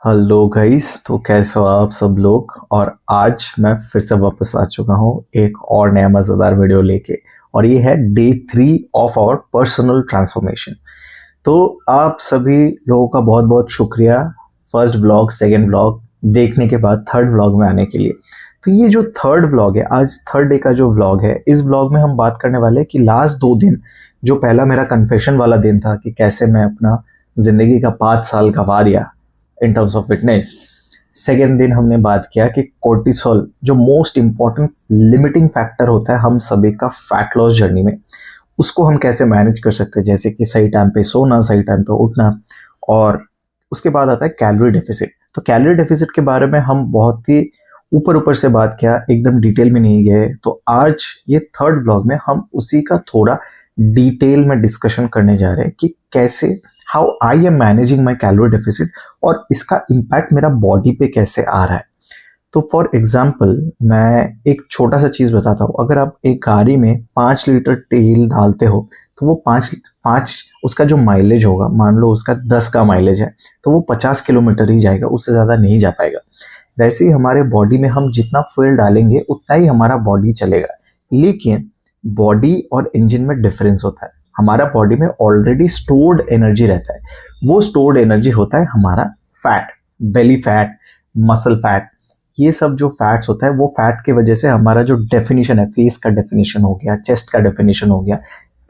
Hello guys. तो कैसे हो आप सब लोग। और आज मैं फिर से वापस आ चुका हूँ एक और नया मज़ेदार वीडियो लेके। और ये है day 3 of our personal transformation. तो आप सभी लोगों का बहुत बहुत शुक्रिया फर्स्ट व्लॉग सेकंड व्लॉग देखने के बाद थर्ड व्लॉग में आने के लिए। तो ये जो थर्ड व्लॉग है, आज थर्ड डे का जो व्लॉग है, इस व्लॉग में हम बात करने वाले हैं कि लास्ट 2 दिन, जो पहला मेरा कन्फेशन वाला दिन था कि कैसे मैं अपना ज़िंदगी का 5 साल गंवा दिया in terms of fitness. Second दिन हमने बात किया कि कोर्टिसोल जो मोस्ट इंपॉर्टेंट लिमिटिंग फैक्टर होता है हम सभी का फैट लॉस जर्नी में, उसको हम कैसे मैनेज कर सकते हैं, जैसे कि सही टाइम पे सोना, सही टाइम पे उठना। और उसके बाद आता है कैलोरी डेफिसिट। तो कैलोरी डेफिसिट के बारे में हम बहुत ही ऊपर ऊपर से बात किया, एकदम डिटेल में नहीं गए। तो आज ये थर्ड ब्लॉग में हम उसी का थोड़ा डिटेल में डिस्कशन करने जा रहे हैं कि कैसे how I am managing my calorie deficit और इसका इम्पैक्ट मेरा बॉडी पे कैसे आ रहा है। तो फॉर एग्जाम्पल मैं एक छोटा सा चीज़ बताता हूँ। अगर आप एक गाड़ी में 5 लीटर तेल डालते हो तो वो पाँच पाँच उसका जो माइलेज होगा, मान लो उसका 10 का माइलेज है, तो वो 50 किलोमीटर ही जाएगा, उससे ज़्यादा नहीं जा पाएगा। वैसे ही हमारे बॉडी में हम जितना फ्यूल डालेंगे उतना ही हमारा बॉडी चलेगा। लेकिन बॉडी और इंजन में डिफरेंस होता है। हमारा बॉडी में ऑलरेडी स्टोर्ड एनर्जी रहता है। वो स्टोर्ड एनर्जी होता है हमारा fat, belly fat, muscle fat. ये सब जो फैट्स होता है वो फैट की वजह से हमारा जो डेफिनेशन है, फेस का डेफिनेशन हो गया, चेस्ट का डेफिनेशन हो गया,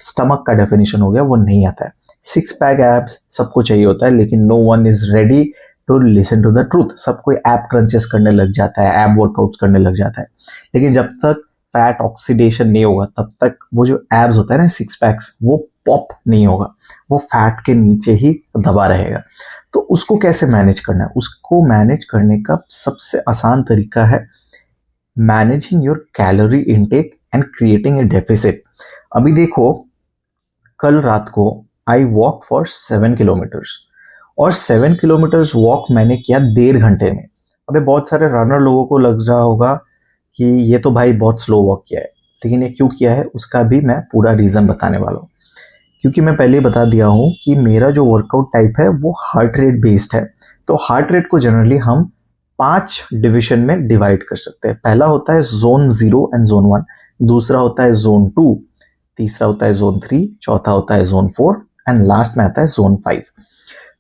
स्टमक का डेफिनेशन हो गया, वो नहीं आता है। 6 पैक एब्स सबको चाहिए होता है, लेकिन no one is ready to listen to the truth. सब कोई ऐप क्रंचेस करने लग जाता है, ऐप वर्कआउट्स करने लग जाता है। लेकिन जब तक फैट ऑक्सीडेशन नहीं होगा तब तक वो जो एब्स होता है ना, 6 पैक्स, वो पॉप नहीं होगा, वो फैट के नीचे ही दबा रहेगा। तो उसको कैसे मैनेज करना है? उसको मैनेज करने का सबसे आसान तरीका है managing your calorie intake and creating a deficit. अभी देखो, कल रात को आई वॉक फॉर 7 किलोमीटर्स, और 7 किलोमीटर्स वॉक मैंने किया 1.5 घंटे में। अबे बहुत सारे रनर लोगों को लग रहा होगा कि ये तो भाई बहुत स्लो वॉक किया है, लेकिन ये क्यों किया है उसका भी मैं पूरा रीज़न बताने वाला हूँ। क्योंकि मैं पहले ही बता दिया हूँ कि मेरा जो वर्कआउट टाइप है वो हार्ट रेट बेस्ड है। तो हार्ट रेट को जनरली हम 5 डिविजन में डिवाइड कर सकते हैं। पहला होता है जोन 0 एंड जोन 1, दूसरा होता है जोन 2, तीसरा होता है जोन 3, चौथा होता है जोन 4 एंड लास्ट में आता है जोन 5।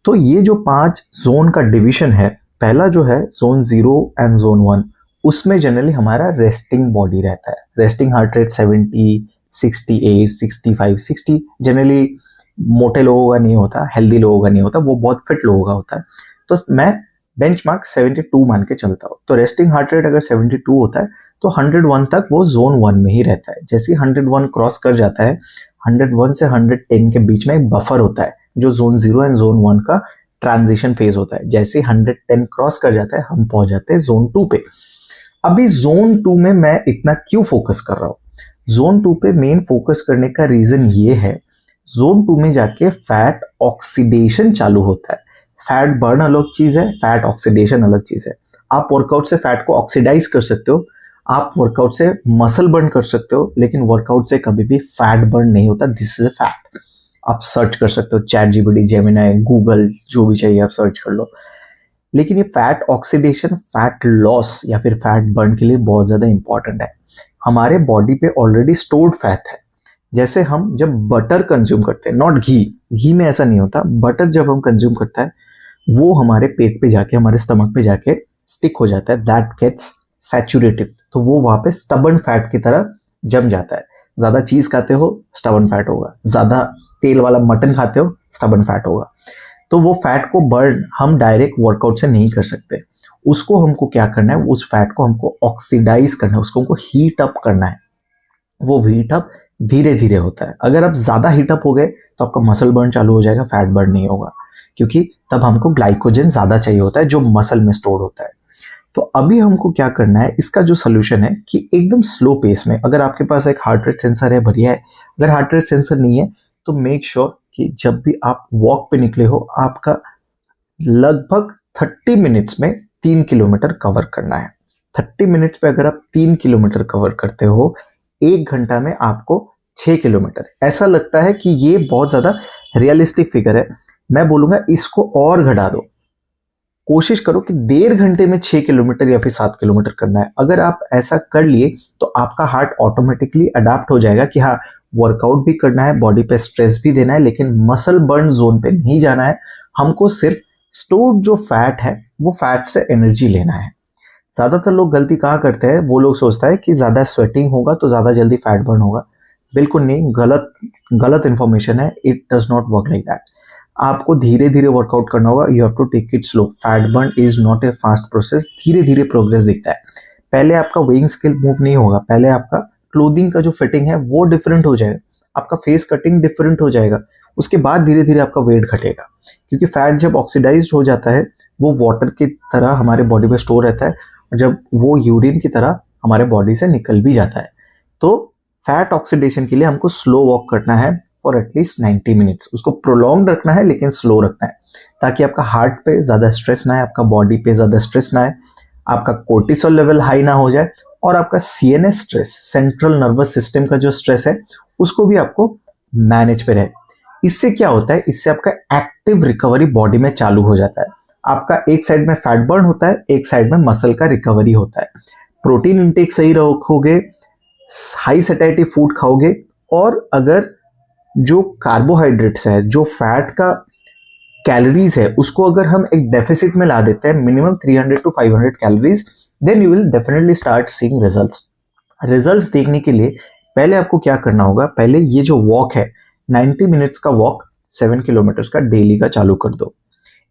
तो ये जो 5 जोन का डिवीजन है, पहला जो है जोन 0 एंड जोन 1, उसमें जनरली हमारा रेस्टिंग बॉडी रहता है। रेस्टिंग हार्ट रेट 70, 68, 65, 60 जनरली मोटे लोगों का नहीं होता, हेल्दी लोगों का नहीं होता, वो बहुत फिट लोगों का होता है। तो मैं बेंचमार्क 72 मान के चलता हूँ। तो रेस्टिंग हार्ट रेट अगर 72 होता है तो 101 तक वो जोन 1 में ही रहता है। जैसे ही 101 क्रॉस कर जाता है, 101 से 110 के बीच में एक बफर होता है जो जोन 0 एंड जोन 1 का ट्रांजिशन फेज होता है। जैसे ही 110 क्रॉस कर जाता है हम पहुंच जाते हैं जोन 2 पे। अभी जोन 2 में मैं इतना क्यों फोकस कर रहा हूँ? जोन 2 पे मेन फोकस करने का रीजन ये है, जोन 2 में जाके फैट ऑक्सीडेशन चालू होता है। फैट बर्न अलग चीज है, फैट ऑक्सीडेशन अलग चीज है। आप वर्कआउट से फैट को ऑक्सीडाइज कर सकते हो, आप वर्कआउट से मसल बर्न कर सकते हो, लेकिन वर्कआउट से कभी भी फैट बर्न नहीं होता। This is a fact. आप सर्च कर सकते हो, चैट जीपीटी, जेमिनी, गूगल, जो भी चाहिए आप सर्च कर लो। लेकिन ये फैट ऑक्सीडेशन, फैट लॉस या फिर फैट बर्न के लिए बहुत ज्यादा इंपॉर्टेंट है। हमारे बॉडी पे ऑलरेडी स्टोर्ड फैट है। जैसे हम जब बटर कंज्यूम करते हैं, नॉट घी, घी में ऐसा नहीं होता, बटर जब हम कंज्यूम करता है वो हमारे पेट पे जाके, हमारे स्टमक पे जाके स्टिक हो जाता है, दैट गेट्स सैचुरेटेड। तो वो वहां पे स्टबन फैट की तरह जम जाता है। ज्यादा चीज खाते हो स्टबन फैट होगा, ज्यादा तेल वाला मटन खाते हो स्टबन फैट होगा। तो वो फैट को बर्न हम डायरेक्ट वर्कआउट से नहीं कर सकते। उसको हमको क्या करना है, उस फैट को हमको ऑक्सीडाइज करना है, उसको हमको हीट अप करना है। वो हीट अप धीरे धीरे होता है। अगर आप ज्यादा हीट अप हो गए तो आपका मसल बर्न चालू हो जाएगा, फैट बर्न नहीं होगा, क्योंकि तब हमको ग्लाइकोजन ज्यादा चाहिए होता है जो मसल में स्टोर होता है। तो अभी हमको क्या करना है, इसका जो सोल्यूशन है कि एकदम स्लो पेस में, अगर आपके पास एक हार्ट रेट सेंसर है बढ़िया है, अगर हार्ट रेट सेंसर नहीं है तो मेक श्योर कि जब भी आप वॉक पे निकले हो आपका लगभग 30 मिनट्स में 3 किलोमीटर कवर करना है। 30 मिनट्स पे अगर आप 3 किलोमीटर कवर करते हो, 1 घंटा में आपको 6 किलोमीटर। ऐसा लगता है कि ये बहुत ज्यादा रियलिस्टिक फिगर है, मैं बोलूंगा इसको और घटा दो। कोशिश करो कि 1.5 घंटे में 6 किलोमीटर या फिर 7 किलोमीटर करना है। अगर आप ऐसा कर लिए तो आपका हार्ट ऑटोमेटिकली अडाप्ट हो जाएगा कि हाँ, वर्कआउट भी करना है, बॉडी पे स्ट्रेस भी देना है, लेकिन मसल बर्न जोन पे नहीं जाना है। हमको सिर्फ स्टोर्ड जो फैट है वो फैट से एनर्जी लेना है। ज्यादातर लोग गलती कहाँ करते हैं, वो लोग सोचता है कि ज्यादा स्वेटिंग होगा तो ज्यादा जल्दी फैट बर्न होगा। बिल्कुल नहीं, गलत इंफॉर्मेशन है। It does not work like that. आपको धीरे धीरे वर्कआउट करना होगा। You have to take it slow. Fat burn is not a fast process. धीरे धीरे प्रोग्रेस दिखता है। पहले आपका वेइंग स्केल मूव नहीं होगा, पहले आपका क्लोथिंग का जो फिटिंग है वो डिफरेंट हो जाएगा, आपका फेस कटिंग डिफरेंट हो जाएगा, उसके बाद धीरे धीरे आपका वेट घटेगा। क्योंकि फैट जब ऑक्सीडाइज हो जाता है वो वाटर की तरह हमारे बॉडी में स्टोर रहता है, और जब वो यूरिन की तरह हमारे बॉडी से निकल भी जाता है। तो फैट ऑक्सीडेशन के लिए हमको स्लो वॉक करना है फॉर एटलीस्ट 90 मिनट्स। उसको प्रोलॉन्ग रखना है लेकिन स्लो रखना है, ताकि आपका हार्ट पे ज़्यादा स्ट्रेस ना है, आपका बॉडी पे ज़्यादा स्ट्रेस ना है, आपका कोर्टिसोल लेवल हाई ना हो जाए, और आपका CNS stress, central nervous system का जो स्ट्रेस है, उसको भी आपको मैनेज पे रहे। इससे क्या होता है, इससे आपका एक्टिव रिकवरी बॉडी में चालू हो जाता है। आपका एक साइड में फैट बर्न होता है, एक साइड में मसल का रिकवरी होता है। प्रोटीन इंटेक सही रखोगे, हाई सैटिस्फाइड फूड खाओगे, और अगर जो कार्बोहाइड्रेट्स है, जो फैट का कैलोरीज है, उसको अगर हम एक डेफिसिट में ला देते हैं, minimum 300 to 500 calories, then you will definitely start seeing results देखने के लिए पहले आपको क्या करना होगा, पहले ये जो वॉक है 90 मिनट्स का वॉक 7 किलोमीटर का डेली का चालू कर दो।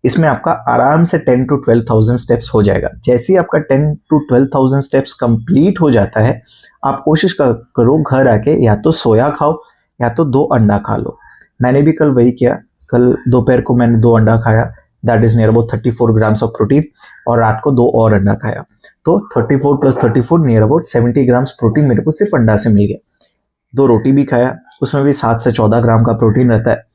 इसमें आपका आराम से 10 to 12,000 स्टेप्स हो जाएगा। जैसे ही आपका 10 to 12,000 स्टेप्स कंप्लीट हो जाता है, आप कोशिश करो घर आके या तो सोया खाओ या तो 2 अंडा खा लो। मैंने भी कल वही किया। कल दोपहर को मैंने 2 अंडा खाया, that is near about 34 grams of protein, और रात को 2 और अंडा खाया, तो 34 plus 34 near about 70 grams protein मेरे को सिर्फ अंडा से मिल गया। 2 रोटी भी खाया, उसमें भी 7 से 14 ग्राम का प्रोटीन रहता है।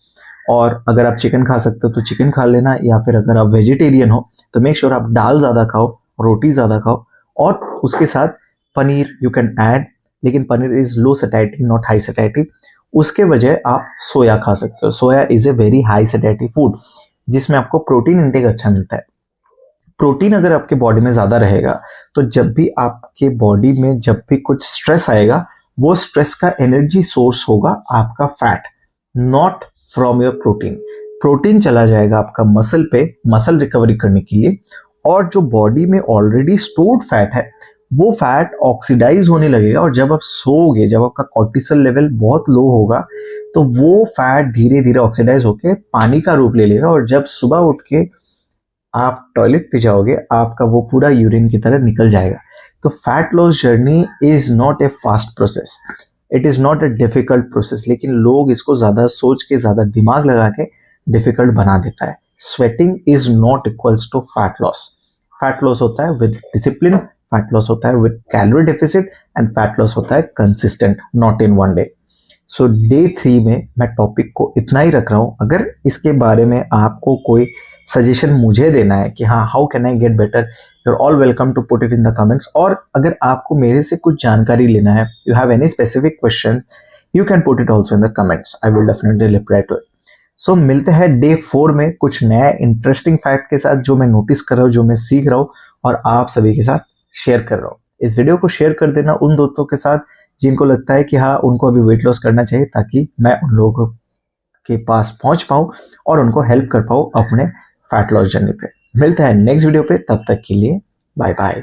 और अगर आप चिकन खा सकते हो तो चिकन खा लेना, या फिर अगर आप वेजिटेरियन हो तो मेक श्योर आप दाल ज़्यादा खाओ, रोटी ज़्यादा खाओ, और उसके साथ पनीर यू कैन ऐड, लेकिन paneer is low satisfied not high satisfied. उसके बजाय आप सोया खा सकते हो। Soya is a very high satisfied food, जिसमें आपको प्रोटीन इंटेक अच्छा मिलता है। प्रोटीन अगर आपके बॉडी में ज़्यादा रहेगा तो जब भी आपके बॉडी में जब भी कुछ स्ट्रेस आएगा, वो स्ट्रेस का एनर्जी सोर्स होगा आपका fat, not from your protein. Protein चला जाएगा आपका मसल पे, मसल रिकवरी करने के लिए, और जो बॉडी में ऑलरेडी स्टोर्ड फैट है वो फैट ऑक्सीडाइज होने लगेगा, और जब आप सोओगे, जब आपका कॉर्टिसोल लेवल बहुत लो होगा, तो वो फैट धीरे धीरे ऑक्सीडाइज होकर पानी का रूप ले लेगा, और जब सुबह उठ के आप टॉयलेट पे जाओगे, आपका वो पूरा यूरिन की तरह निकल जाएगा। तो fat loss journey is not a fast process, it is not a difficult process, लेकिन लोग इसको ज्यादा सोच के, ज्यादा दिमाग लगा के डिफिकल्ट बना देता है। Sweating is not equals to fat loss. Fat loss होता है विद डिसिप्लिन, फैट लॉस होता है with calorie deficit, and fat loss होता है consistent, not in one day. So day 3 में मैं टॉपिक को इतना ही रख रहा हूं। अगर इसके बारे में आपको कोई सजेशन मुझे देना है कि हाँ, how can I get better, you are all welcome to put it in the comments. और अगर आपको मेरे से कुछ जानकारी लेना है, you have any specific question, you can put it also in the comments, I will definitely reply to it. So मिलते हैं डे 4 में कुछ नया इंटरेस्टिंग फैक्ट के साथ, जो मैं नोटिस कर रहा हूँ, जो मैं सीख रहा हूँ, और आप सभी के साथ शेयर कर रहा हूँ। इस वीडियो को शेयर कर देना उन दोस्तों के साथ जिनको लगता है कि हाँ, उनको अभी वेट लॉस करना चाहिए, ताकि मैं उन लोगों के पास पहुंच पाऊं और उनको हेल्प कर पाऊं अपने फैट लॉस जर्नी पे। मिलते हैं नेक्स्ट वीडियो पे, तब तक के लिए बाय बाय।